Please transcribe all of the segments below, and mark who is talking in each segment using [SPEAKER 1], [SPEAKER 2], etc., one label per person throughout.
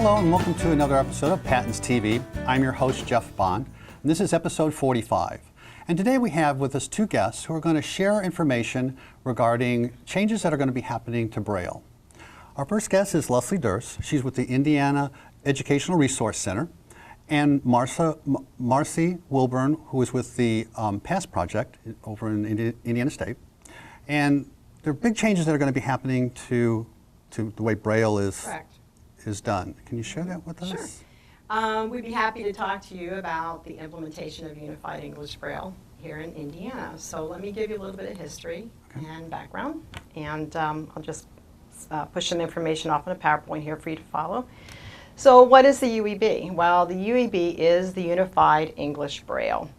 [SPEAKER 1] Hello and welcome to another episode of Patents TV. I'm your host, Jeff Bond, and this is episode 45. And today we have with us two guests who are going to share information regarding changes that are going to be happening to Braille. Our first guest is Leslie Durst. She's with the Indiana Educational Resource Center, and Marcee Wilburn, who is with the PASS project over in Indiana State. And there are big changes that are going to be happening to the way Braille is done. Can you share that with us?
[SPEAKER 2] Sure. We'd be happy to talk to you about the implementation of Unified English Braille here in Indiana. So let me give you a little bit of history and background, and I'll just push some information off on a PowerPoint here for you to follow. So what is the UEB? Well, the UEB is the Unified English Braille,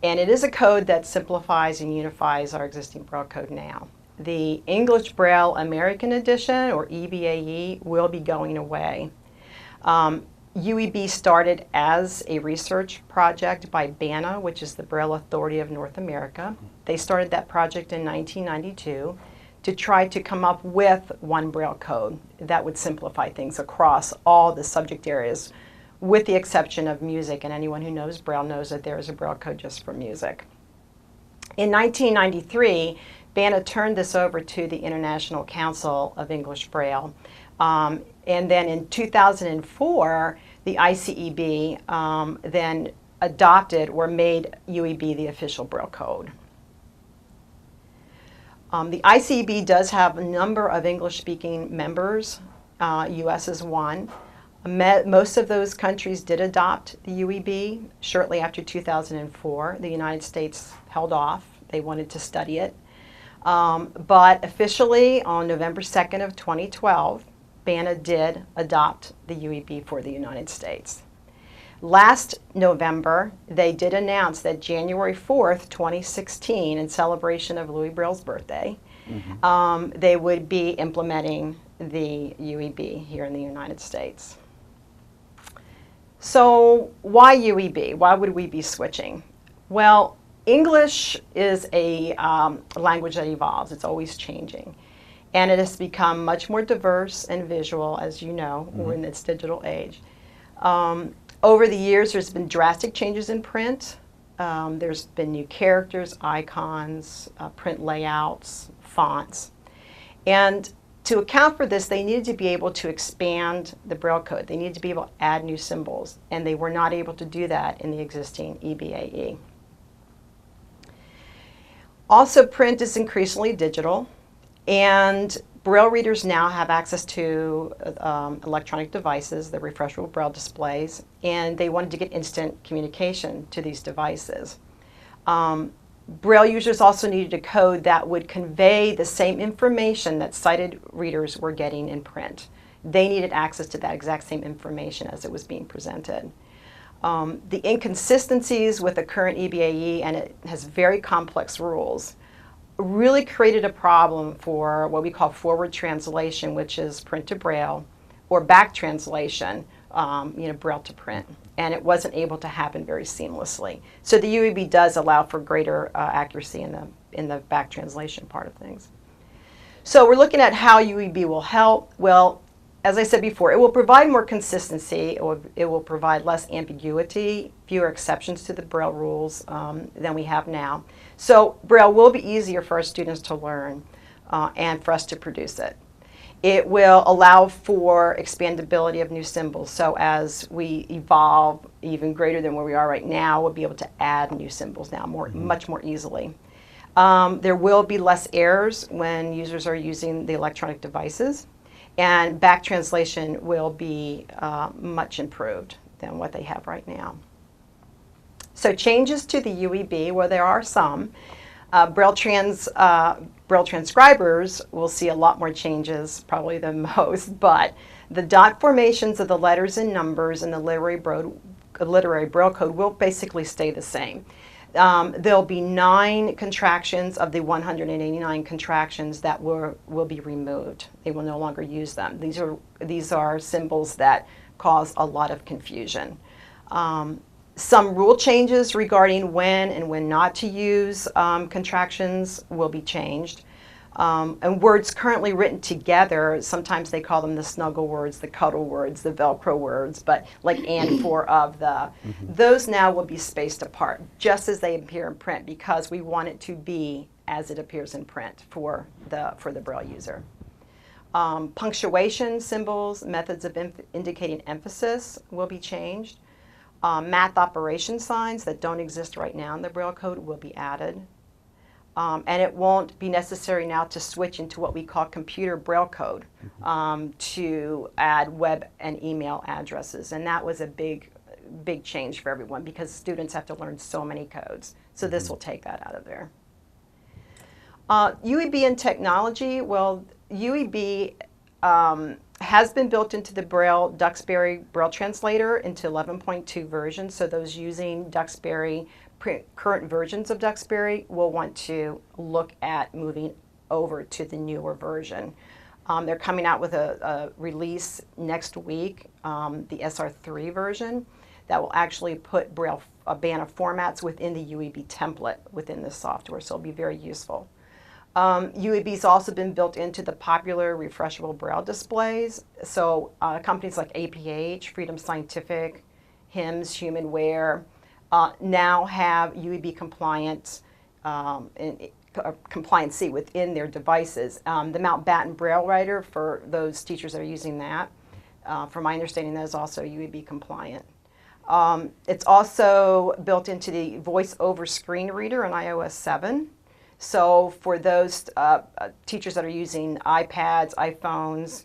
[SPEAKER 2] and it is a code that simplifies and unifies our existing Braille code now. The English Braille American Edition, or EBAE, will be going away. UEB started as a research project by BANA, which is the Braille Authority of North America. They started that project in 1992 to try to come up with one Braille code that would simplify things across all the subject areas, with the exception of music, and anyone who knows Braille knows that there is a Braille code just for music. In 1993, BANA turned this over to the International Council of English Braille. And then in 2004, the ICEB then adopted or made UEB the official Braille code. The ICEB does have a number of English-speaking members. US is one. Most of those countries did adopt the UEB shortly after 2004. The United States held off. They wanted to study it. But officially on November 2nd of 2012, BANA did adopt the UEB for the United States. Last November, they did announce that January 4th, 2016, in celebration of Louis Braille's birthday, they would be implementing the UEB here in the United States. So why UEB? Why would we be switching? Well, English is a language that evolves. It's always changing. And it has become much more diverse and visual, as you know, we're in this digital age. Over the years, there's been drastic changes in print. There's been new characters, icons, print layouts, fonts. And to account for this, they needed to be able to expand the Braille code. They needed to be able to add new symbols, and they were not able to do that in the existing EBAE. Also, print is increasingly digital, and Braille readers now have access to electronic devices, the refreshable Braille displays, and they wanted to get instant communication to these devices. Braille users also needed a code that would convey the same information that sighted readers were getting in print. They needed access to that exact same information as it was being presented. The inconsistencies with the current EBAE, and it has very complex rules, really created a problem for what we call forward translation, which is print to Braille, or back translation, Braille to print. And it wasn't able to happen very seamlessly. So the UEB does allow for greater accuracy in the back translation part of things. So we're looking at how UEB will help. Well, as I said before, it will provide more consistency. It will provide less ambiguity, fewer exceptions to the Braille rules than we have now. So Braille will be easier for our students to learn and for us to produce it. It will allow for expandability of new symbols. So as we evolve even greater than where we are right now, we'll be able to add new symbols now much more easily. There will be less errors when users are using the electronic devices. And back translation will be much improved than what they have right now. So changes to the UEB, well, there are some. Braille transcribers will see a lot more changes, probably the most, but the dot formations of the letters and numbers in the literary Braille code will basically stay the same. There'll be 9 contractions of the 189 contractions that will be removed. They will no longer use them. These are symbols that cause a lot of confusion. Some rule changes regarding when and when not to use contractions will be changed. And words currently written together, sometimes they call them the snuggle words, the cuddle words, the Velcro words, but like and, for, of, the. Those now will be spaced apart, just as they appear in print, because we want it to be as it appears in print for the Braille user. Punctuation, symbols, methods of indicating emphasis will be changed. Math operation signs that don't exist right now in the Braille code will be added. And it won't be necessary now to switch into what we call computer Braille code to add web and email addresses. And that was a big change for everyone because students have to learn so many codes. So this will take that out of there. UEB and technology, well, UEB has been built into the Braille Duxbury Braille translator into 11.2 version. So those using Duxbury, current versions of Duxbury, will want to look at moving over to the newer version. They're coming out with a release next week, the SR3 version, that will actually put Braille, a band of formats within the UEB template within this software, so it'll be very useful. UEB's also been built into the popular refreshable Braille displays. So companies like APH, Freedom Scientific, HIMSS, HumanWare now have UEB compliant compliancy within their devices. The Mountbatten Braille Writer, for those teachers that are using that, from my understanding, that is also UEB compliant. It's also built into the voice over screen reader on iOS 7. So for those teachers that are using iPads, iPhones,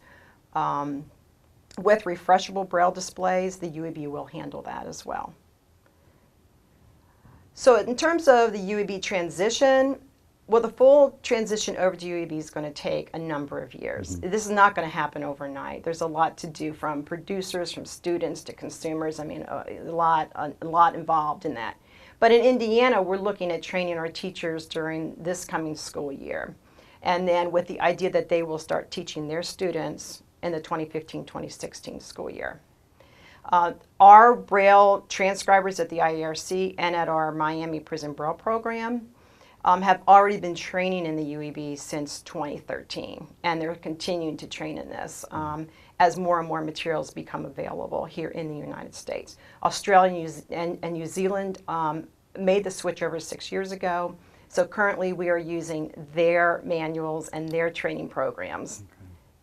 [SPEAKER 2] with refreshable Braille displays, the UEB will handle that as well. So in terms of the UEB transition, well, the full transition over to UEB is going to take a number of years. This is not going to happen overnight. There's a lot to do, from producers, from students to consumers. I mean, a lot involved in that. But in Indiana, we're looking at training our teachers during this coming school year. And then with the idea that they will start teaching their students in the 2015-2016 school year. Our Braille transcribers at the IERC and at our Miami Prison Braille program have already been training in the UEB since 2013. And they're continuing to train in this as more and more materials become available here in the United States. Australia and New Zealand made the switch over 6 years ago. So currently we are using their manuals and their training programs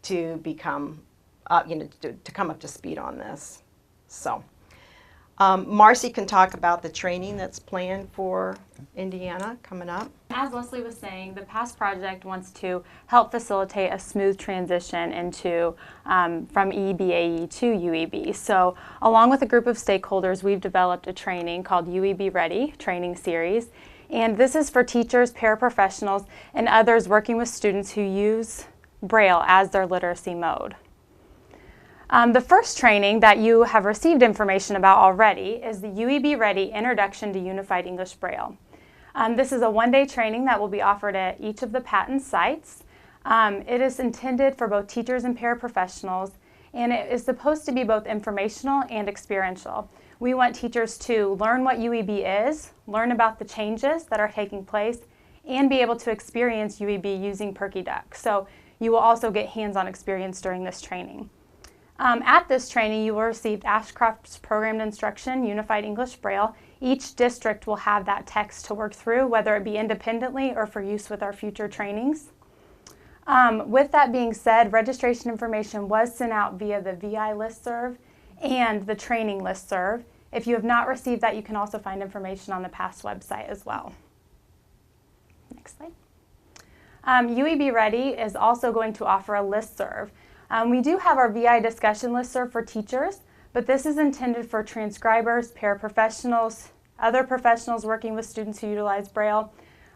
[SPEAKER 2] to become, to come up to speed on this. So Marcee can talk about the training that's planned for Indiana coming up.
[SPEAKER 3] As Leslie was saying, the PASS project wants to help facilitate a smooth transition into from EBAE to UEB. So along with a group of stakeholders, we've developed a training called UEB Ready training series. And this is for teachers, paraprofessionals, and others working with students who use Braille as their literacy mode. The first training that you have received information about already is the UEB Ready Introduction to Unified English Braille. This is a one-day training that will be offered at each of the Patent sites. It is intended for both teachers and paraprofessionals, and it is supposed to be both informational and experiential. We want teachers to learn what UEB is, learn about the changes that are taking place, and be able to experience UEB using PerkyDuck. So you will also get hands-on experience during this training. At this training, you will receive Ashcroft's Programmed Instruction, Unified English Braille. Each district will have that text to work through, whether it be independently or for use with our future trainings. With that being said, registration information was sent out via the VI listserv and the training listserv. If you have not received that, you can also find information on the PASS website as well. Next slide. UEB Ready is also going to offer a listserv. We do have our VI discussion listserv for teachers, but this is intended for transcribers, paraprofessionals, other professionals working with students who utilize Braille.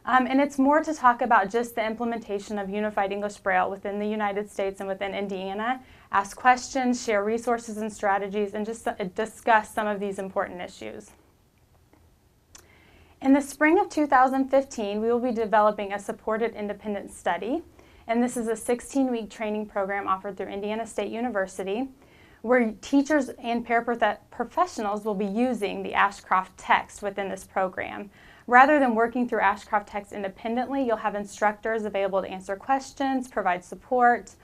[SPEAKER 3] And it's more to talk about just the implementation of Unified English Braille within the United States and within Indiana, ask questions, share resources and strategies, and just discuss some of these important issues. In the spring of 2015, we will be developing a supported independent study, and this is a 16-week training program offered through Indiana State University. where teachers and paraprofessionals will be using the Ashcroft text within this program. Rather than working through Ashcroft text independently, you'll have instructors available to answer questions, provide support.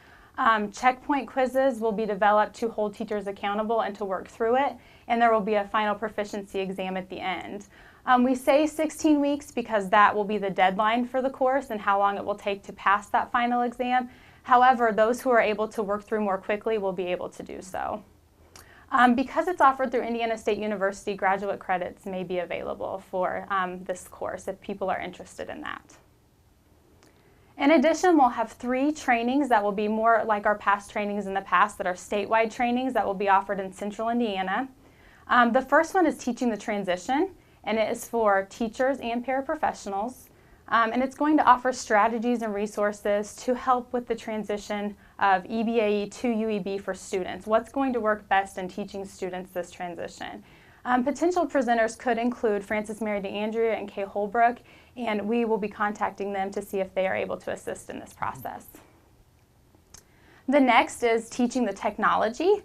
[SPEAKER 3] Checkpoint quizzes will be developed to hold teachers accountable and to work through it, and there will be a final proficiency exam at the end. We say 16 weeks because that will be the deadline for the course and how long it will take to pass that final exam. However, those who are able to work through more quickly will be able to do so. Because it's offered through Indiana State University, graduate credits may be available for this course if people are interested in that. In addition, we'll have 3 trainings that will be more like our past trainings in the past that are statewide trainings that will be offered in Central Indiana. The first one is Teaching the Transition, and it is for teachers and paraprofessionals. And it's going to offer strategies and resources to help with the transition of EBAE to UEB for students. What's going to work best in teaching students this transition? Potential presenters could include Frances Mary DeAndrea and Kay Holbrook, and we will be contacting them to see if they are able to assist in this process. The next is Teaching the Technology.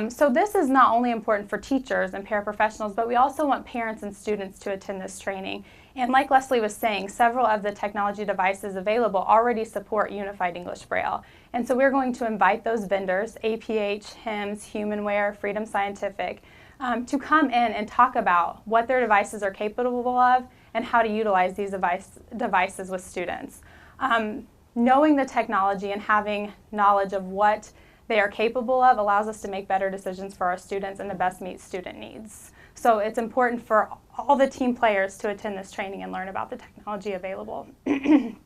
[SPEAKER 3] So this is not only important for teachers and paraprofessionals, but we also want parents and students to attend this training. And like Leslie was saying, several of the technology devices available already support Unified English Braille. And so we're going to invite those vendors, APH, HIMSS, Humanware, Freedom Scientific, to come in and talk about what their devices are capable of and how to utilize these devices with students. Knowing the technology and having knowledge of what they are capable of allows us to make better decisions for our students and to best meet student needs. So it's important for all the team players to attend this training and learn about the technology available. And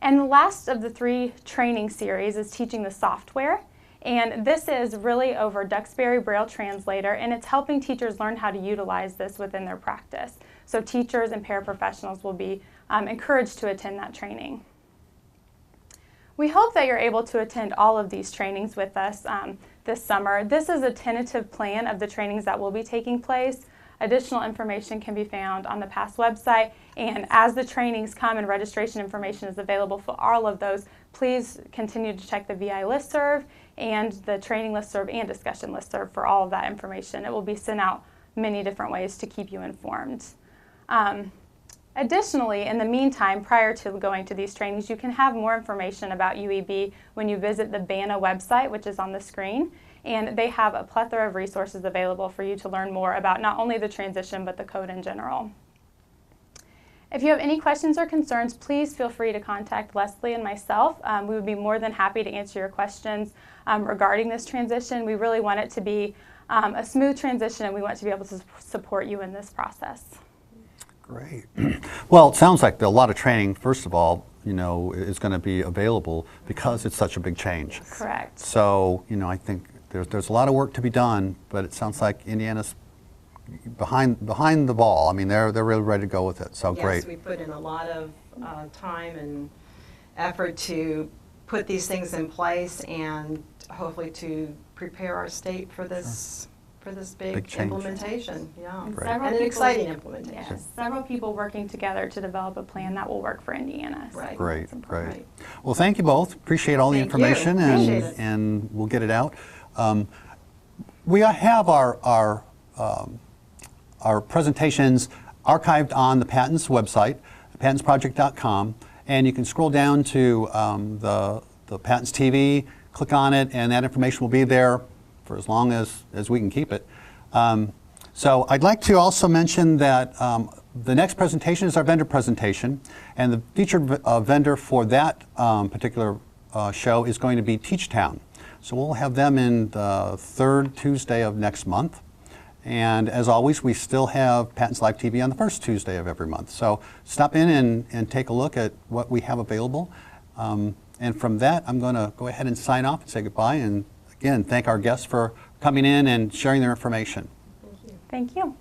[SPEAKER 3] the last of the 3 training series is Teaching the Software. And this is really over Duxbury Braille Translator, and it's helping teachers learn how to utilize this within their practice. So teachers and paraprofessionals will be encouraged to attend that training. We hope that you're able to attend all of these trainings with us this summer. This is a tentative plan of the trainings that will be taking place. Additional information can be found on the PASS website, and as the trainings come and registration information is available for all of those, please continue to check the VI listserv and the training listserv and discussion listserv for all of that information. It will be sent out many different ways to keep you informed. Additionally, in the meantime, prior to going to these trainings, you can have more information about UEB when you visit the BANA website, which is on the screen, and they have a plethora of resources available for you to learn more about not only the transition, but the code in general. If you have any questions or concerns, please feel free to contact Leslie and myself. We would be more than happy to answer your questions regarding this transition. We really want it to be a smooth transition, and we want to be able to support you in this process.
[SPEAKER 1] Great. Well, it sounds like a lot of training, first of all, is going to be available because it's such a big change.
[SPEAKER 3] Correct.
[SPEAKER 1] So, I think there's a lot of work to be done, but it sounds like Indiana's behind the ball. I mean, they're really ready to go with it. So great.
[SPEAKER 2] Yes, we put in a lot of time and effort to put these things in place and hopefully to prepare our state for this. For this big
[SPEAKER 1] change.
[SPEAKER 2] Implementation, yeah,
[SPEAKER 1] Right.
[SPEAKER 2] and an exciting implementation.
[SPEAKER 3] Yes, several people working together to develop a plan that will work for Indiana. So
[SPEAKER 2] Right.
[SPEAKER 1] Great,
[SPEAKER 3] it's important.
[SPEAKER 1] great. Well, thank you both. Appreciate all the
[SPEAKER 2] Thank you.
[SPEAKER 1] information,
[SPEAKER 2] Appreciate it.
[SPEAKER 1] and we'll get it out. We have our presentations archived on the Patents website, patentsproject.com, and you can scroll down to the Patents TV, click on it, and that information will be there for as long as we can keep it. So I'd like to also mention that the next presentation is our vendor presentation, and the featured vendor for that particular show is going to be Teachtown. So we'll have them in the 3rd Tuesday of next month. And as always, we still have Patents Live TV on the 1st Tuesday of every month. So stop in and take a look at what we have available. And from that, I'm going to go ahead and sign off and say goodbye. And again, thank our guests for coming in and sharing their information.
[SPEAKER 3] Thank you.